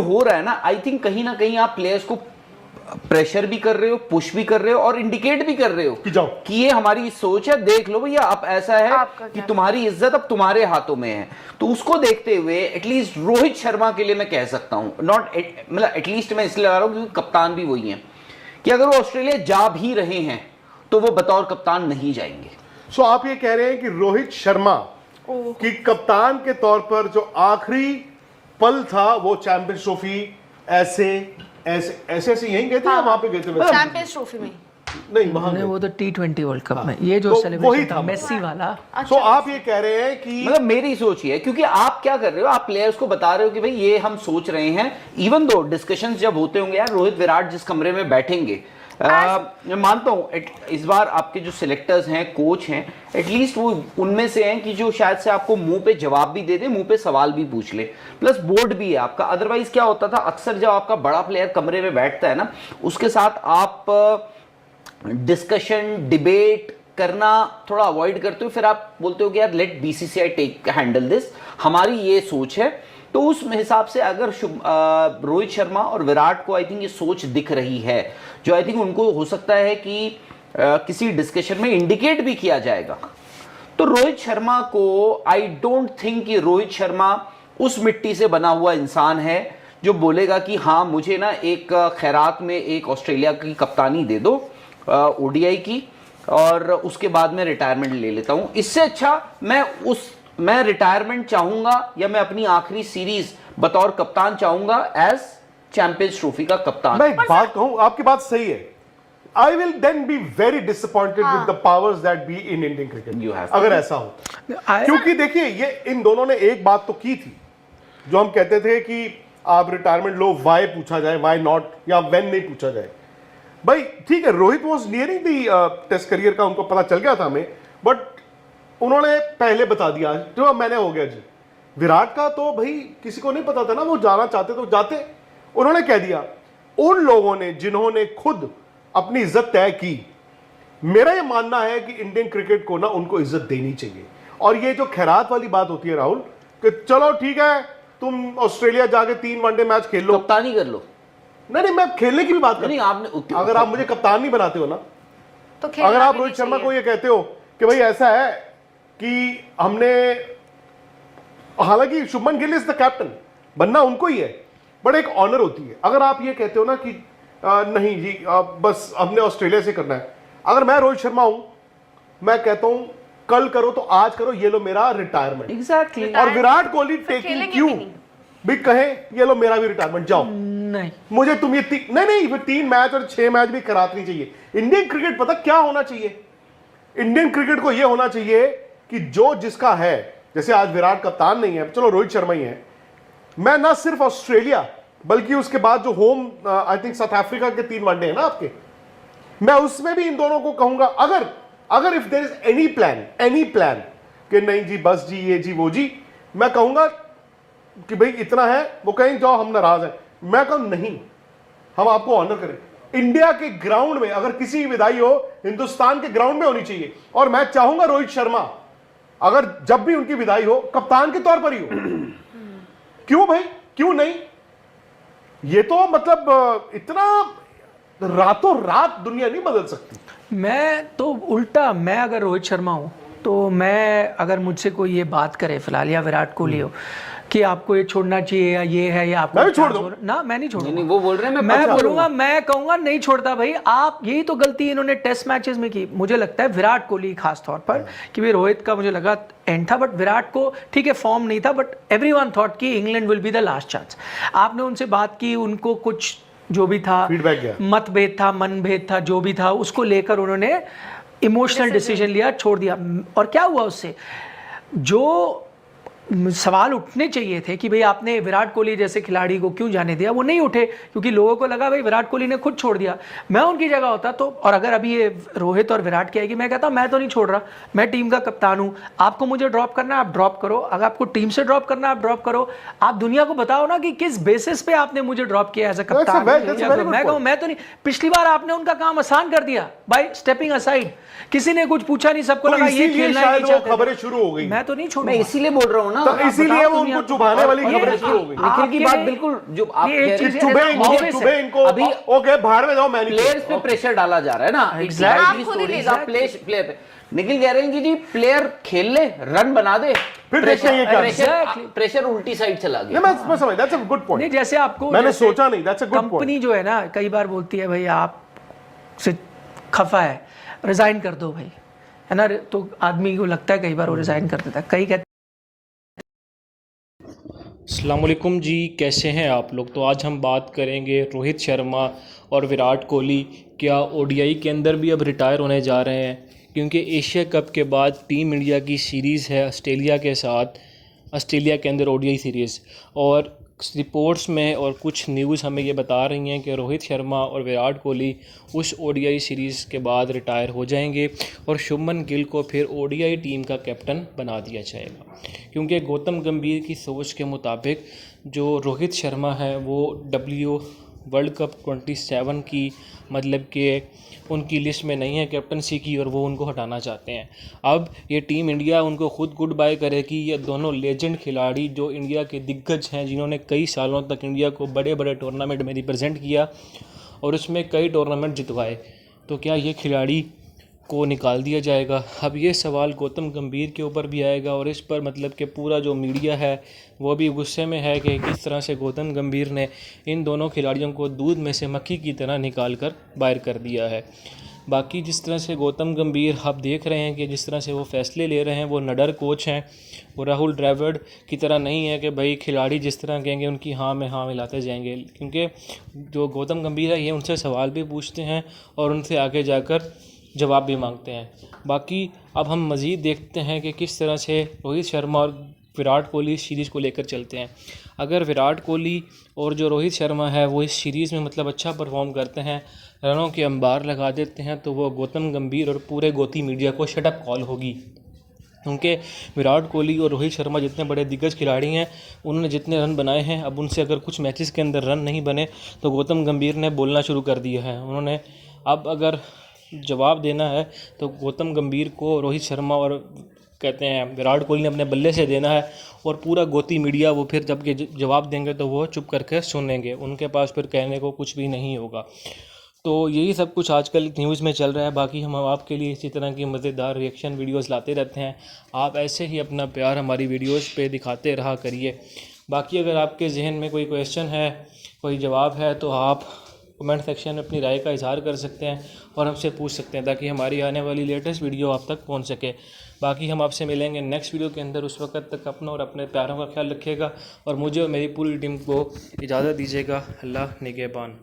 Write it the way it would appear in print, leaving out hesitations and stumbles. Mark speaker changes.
Speaker 1: जो हो रहा है ना, आई थिंक कहीं ना कहीं आप प्लेयर्स को प्रेशर भी कर रहे हो, पुश भी कर रहे हो और इंडिकेट भी कर रहे हो
Speaker 2: कि जाओ,
Speaker 1: कि ये हमारी सोच है, देख लो भैया अब ऐसा है कि तुम्हारी इज्जत अब तुम्हारे हाथों में है। तो उसको देखते हुए एटलीस्ट रोहित शर्मा के लिए मैं कह सकता हूं, नॉट मतलब एटलीस्ट मैं इसलिए लगा रहा हूं क्योंकि कप्तान भी वही है, कि अगर वो ऑस्ट्रेलिया जा भी रहे हैं तो वो बतौर कप्तान नहीं जाएंगे।
Speaker 2: सो आप ये कह रहे हैं कि रोहित शर्मा की कप्तान के तौर पर जो आखिरी पल था वो चैंपियंस ट्रॉफी ऐसे यहीं गए थे या वहां पे गए थे?
Speaker 3: चैंपियंस ट्रॉफी में
Speaker 2: नहीं, वहां
Speaker 4: वो तो T20 वर्ल्ड कप में ये जो
Speaker 2: तो
Speaker 4: सेलिब्रेशन था मेसी वाला।
Speaker 2: तो आप ये कह रहे हैं कि
Speaker 1: मतलब मेरी सोच ये है, क्योंकि आप क्या कर रहे हो, आप प्लेयर्स को बता रहे हो कि भाई ये हम सोच रहे हैं, इवन दो डिस्कशंस जब होते होंगे यार, रोहित विराट जिस कमरे में बैठेंगे, मैं मानता हूं इस बार आपके जो सिलेक्टर्स हैं, कोच हैं, एटलीस्ट वो उनमें से हैं कि जो शायद से आपको मुंह पे जवाब भी दे दे, मुंह पे सवाल भी पूछ ले, प्लस बोर्ड भी है आपका। अदरवाइज क्या होता था, अक्सर जब आपका बड़ा प्लेयर कमरे में बैठता है ना, उसके साथ आप डिस्कशन डिबेट करना थोड़ा अवॉइड करते हो, फिर आप बोलते हो कि यार let BCCI take handle this, हमारी ये सोच है। तो उस हिसाब से अगर रोहित शर्मा और विराट को आई थिंक ये सोच दिख रही है, जो आई थिंक उनको हो सकता है कि किसी डिस्कशन में इंडिकेट भी किया जाएगा, तो रोहित शर्मा को आई डोंट थिंक कि रोहित शर्मा उस मिट्टी से बना हुआ इंसान है जो बोलेगा कि हाँ मुझे ना एक खैरात में एक ऑस्ट्रेलिया की कप्तानी दे दो ओडीआई की, और उसके बाद मैं रिटायरमेंट ले लेता हूं। इससे अच्छा मैं रिटायरमेंट चाहूंगा या मैं अपनी आखिरी सीरीज बतौर कप्तान चाहूंगा एज चैंपियंस ट्रॉफी का कप्तान।
Speaker 2: मैं एक बात कहूं, आपकी बात सही है। I will then be very disappointed with the powers that be in Indian cricket अगर ऐसा हो, क्योंकि देखिए ये इन दोनों ने एक बात तो की थी, जो हम कहते थे कि आप रिटायरमेंट लो, वाई पूछा जाए, वाई नॉट, या व्हेन नहीं पूछा जाए। भाई ठीक है, Rohit was nearing the test career का, उनको पता चल गया था हमें, बट उन्होंने पहले बता दिया जो मैंने हो गया जी। विराट का तो भाई किसी को नहीं पता था ना, वो जाना चाहते तो जाते, उन्होंने कह दिया। उन लोगों ने जिन्होंने खुद अपनी इज्जत तय की, मेरा ये मानना है कि इंडियन क्रिकेट को ना उनको इज्जत देनी चाहिए। और ये जो खैरात वाली बात होती है राहुल, कि चलो ठीक है तुम ऑस्ट्रेलिया जाके 3 वनडे मैच खेल लो,
Speaker 1: कप्तानी कर लो।
Speaker 2: नहीं मैं खेलने की भी बात कर
Speaker 1: नहीं, आपने
Speaker 2: अगर आप मुझे कप्तान नहीं बनाते हो ना,
Speaker 3: तो
Speaker 2: अगर आप रोहित शर्मा को ये कहते हो कि भाई ऐसा है कि हमने, हालांकि Shubman Gill is the captain, बनना उनको ही है, बट एक ऑनर होती है। अगर आप ये कहते हो ना कि नहीं जी बस हमने ऑस्ट्रेलिया से करना है, अगर मैं रोहित शर्मा हूं, मैं कहता हूं कल करो तो आज करो, ये लो मेरा रिटायरमेंट।
Speaker 1: एग्जैक्टली।
Speaker 2: और विराट कोहली टेकिंग क्यों भी कहे ये लो मेरा भी रिटायरमेंट, जाओ
Speaker 4: नहीं
Speaker 2: मुझे तुम ये नहीं फिर 3 मैच और 6 मैच भी करानी चाहिए। इंडियन क्रिकेट पता क्या होना चाहिए, इंडियन क्रिकेट को यह होना चाहिए कि जो जिसका है, जैसे आज विराट कप्तान नहीं है, चलो रोहित शर्मा ही है, मैं ना सिर्फ ऑस्ट्रेलिया बल्कि उसके बाद जो home I think south Africa के 3 वनडे हैं ना आपके, मैं उसमें भी इन दोनों को कहूंगा अगर if there is any plan कि नहीं जी बस जी ये जी वो जी, मैं कहूंगा कि भाई इतना है, वो कहें जाओ हम नाराज हैं, मैं कहूं नहीं हम आपको ऑनर करें। इंडिया के ग्राउंड में अगर किसी विदाई हो, हिंदुस्तान के ग्राउंड में होनी चाहिए, और मैं चाहूंगा रोहित शर्मा अगर जब भी उनकी विदाई हो कप्तान के तौर पर ही हो। क्यों भाई, क्यों नहीं? ये तो मतलब इतना रातों रात दुनिया नहीं बदल सकती।
Speaker 4: मैं तो उल्टा, मैं अगर रोहित शर्मा हूं तो मैं, अगर मुझसे कोई ये बात करे फिलहाल, या विराट कोहली हो कि आपको ये छोड़ना चाहिए या ये है या आपको,
Speaker 2: मैं भी छोड़ दूं
Speaker 4: ना, मैं नहीं छोड़ूंगा।
Speaker 1: नहीं, वो बोल रहे हैं
Speaker 4: मैं बोलूंगा, मैं कहूंगा नहीं छोड़ता भाई। आप, यही तो गलती इन्होंने टेस्ट मैचेस में की, मुझे लगता है विराट कोहली खास तौर पर, कि भाई रोहित का मुझे लगा एंड था, बट विराट को ठीक है फॉर्म नहीं था, बट एवरीवन थॉट कि England will be the last chance. आपने उनसे बात की, उनको कुछ जो भी था मतभेद था, मनभेद था, जो भी था, उसको लेकर उन्होंने इमोशनल डिसीजन लिया, छोड़ दिया। और क्या हुआ उससे, जो सवाल उठने चाहिए थे कि भाई आपने विराट कोहली जैसे खिलाड़ी को क्यों जाने दिया, वो नहीं उठे, क्योंकि लोगों को लगा भाई विराट कोहली ने खुद छोड़ दिया। मैं उनकी जगह होता तो, और अगर अभी ये रोहित और विराट की आएगी, मैं कहता मैं तो नहीं छोड़ रहा, मैं टीम का कप्तान हूं, आपको मुझे ड्रॉप करना है आप ड्रॉप करो, अगर आपको टीम से ड्रॉप करना है आप ड्रॉप करो, आप दुनिया को बताओ ना कि किस बेसिस पे आपने मुझे ड्रॉप किया एज अ कप्तान। मैं कहूँ मैं तो नहीं, पिछली बार आपने उनका काम आसान कर दिया बाय स्टेपिंग असाइड, किसी ने कुछ पूछा नहीं, सबको लगा ये खेलना है,
Speaker 2: खबरें शुरू हो गई।
Speaker 4: मैं तो नहीं छोड़ूंगा।
Speaker 1: मैं इसीलिए बोल रहा हूँ ना ना।
Speaker 2: तो इसीलिए वो उनको चुभाने वाली
Speaker 4: ये
Speaker 2: खबरें शुरू हो गई।
Speaker 1: निखिल की बात बिल्कुल जो आप
Speaker 4: ये एक
Speaker 1: कह रहे
Speaker 4: चीज़
Speaker 1: हैं,
Speaker 2: चुभे
Speaker 4: obvious है।
Speaker 2: चुभे इनको
Speaker 1: अभी
Speaker 2: ओके बाहर में जाओ
Speaker 1: प्लेयर्स पे प्रेशर डाला जा रहा है ना।
Speaker 4: Exactly.
Speaker 1: प्लेयर पे निखिल कह रहे हैं कि जी प्लेयर खेल ले, रन बना दे,
Speaker 2: फिर देखते हैं ये क्या
Speaker 4: Exactly.
Speaker 1: प्रेशर उल्टी साइड चला गया।
Speaker 2: मैं समझ दैट्स अ गुड
Speaker 4: नहीं,
Speaker 2: पॉइंट।
Speaker 4: जैसे आपको
Speaker 2: मैंने
Speaker 4: जैसे
Speaker 2: सोचा नहीं, that's a good point.
Speaker 4: Company जो है ना कई बार बोलती है भाई आप से खफा है, रिजाइन कर दो भाई, है ना। तो आदमी को लगता है कई बार वो रिजाइन कर देता है, कई कहते
Speaker 3: अस्सलाम वालेकुम जी, कैसे हैं आप लोग। तो आज हम बात करेंगे रोहित शर्मा और विराट कोहली क्या ओडीआई के अंदर भी अब रिटायर होने जा रहे हैं, क्योंकि एशिया कप के बाद टीम इंडिया की सीरीज़ है ऑस्ट्रेलिया के साथ, ऑस्ट्रेलिया के अंदर ओडीआई सीरीज़। और रिपोर्ट्स में और कुछ न्यूज़ हमें ये बता रही हैं कि रोहित शर्मा और विराट कोहली उस ओडीआई सीरीज़ के बाद रिटायर हो जाएंगे और शुभमन गिल को फिर ओडीआई टीम का कैप्टन बना दिया जाएगा, क्योंकि गौतम गंभीर की सोच के मुताबिक जो रोहित शर्मा है वो वर्ल्ड कप 27 की मतलब कि उनकी लिस्ट में नहीं है कैप्टनसी की, और वो उनको हटाना चाहते हैं। अब ये टीम इंडिया उनको खुद गुड बाय करेगी। ये दोनों लेजेंड खिलाड़ी जो इंडिया के दिग्गज हैं, जिन्होंने कई सालों तक इंडिया को बड़े बड़े टूर्नामेंट में रिप्रेजेंट किया और उसमें कई टूर्नामेंट जितवाए, तो क्या ये खिलाड़ी को निकाल दिया जाएगा। अब ये सवाल गौतम गंभीर के ऊपर भी आएगा और इस पर मतलब कि पूरा जो मीडिया है वो भी गुस्से में है कि किस तरह से गौतम गंभीर ने इन दोनों खिलाड़ियों को दूध में से मक्खी की तरह निकाल कर बाहर कर दिया है। बाकी जिस तरह से गौतम गंभीर आप देख रहे हैं कि जिस तरह से वो फैसले ले रहे हैं, वो नडर कोच हैं, वो राहुल द्रविड़ की तरह नहीं है कि भाई खिलाड़ी जिस तरह कहेंगे उनकी हाँ में हाँ मिलाते जाएंगे, क्योंकि जो गौतम गंभीर है ये उनसे सवाल भी पूछते हैं और उनसे आगे जाकर जवाब भी मांगते हैं। बाकी अब हम मज़ीद देखते हैं कि किस तरह से रोहित शर्मा और विराट कोहली इस सीरीज़ को लेकर चलते हैं। अगर विराट कोहली और जो रोहित शर्मा है वो इस सीरीज़ में मतलब अच्छा परफॉर्म करते हैं, रनों के अंबार लगा देते हैं, तो वो गौतम गंभीर और पूरे गोती मीडिया को शटअप कॉल होगी, क्योंकि विराट कोहली और रोहित शर्मा जितने बड़े दिग्गज खिलाड़ी हैं उन्होंने जितने रन बनाए हैं, अब उनसे अगर कुछ मैचेस के अंदर रन नहीं बने तो गौतम गंभीर ने बोलना शुरू कर दिया है। उन्होंने अब अगर जवाब देना है तो गौतम गंभीर को रोहित शर्मा और कहते हैं विराट कोहली ने अपने बल्ले से देना है, और पूरा गोती मीडिया वो फिर जब के जवाब देंगे तो वो चुप करके सुनेंगे, उनके पास फिर कहने को कुछ भी नहीं होगा। तो यही सब कुछ आजकल न्यूज़ में चल रहा है। बाकी हम आपके लिए इसी तरह की मज़ेदार रिएक्शन वीडियोस लाते रहते हैं, आप ऐसे ही अपना प्यार हमारी वीडियोस पे दिखाते रहा करिए। बाकी अगर आपके जहन में कोई क्वेश्चन है, कोई जवाब है, तो आप कमेंट सेक्शन में अपनी राय का इजहार कर सकते हैं और हमसे पूछ सकते हैं, ताकि हमारी आने वाली लेटेस्ट वीडियो आप तक पहुंच सके। बाकी हम आपसे मिलेंगे नेक्स्ट वीडियो के अंदर, उस वक्त तक अपना और अपने प्यारों का ख्याल रखिएगा और मुझे और मेरी पूरी टीम को इजाज़त दीजिएगा। अल्लाह निगहबान।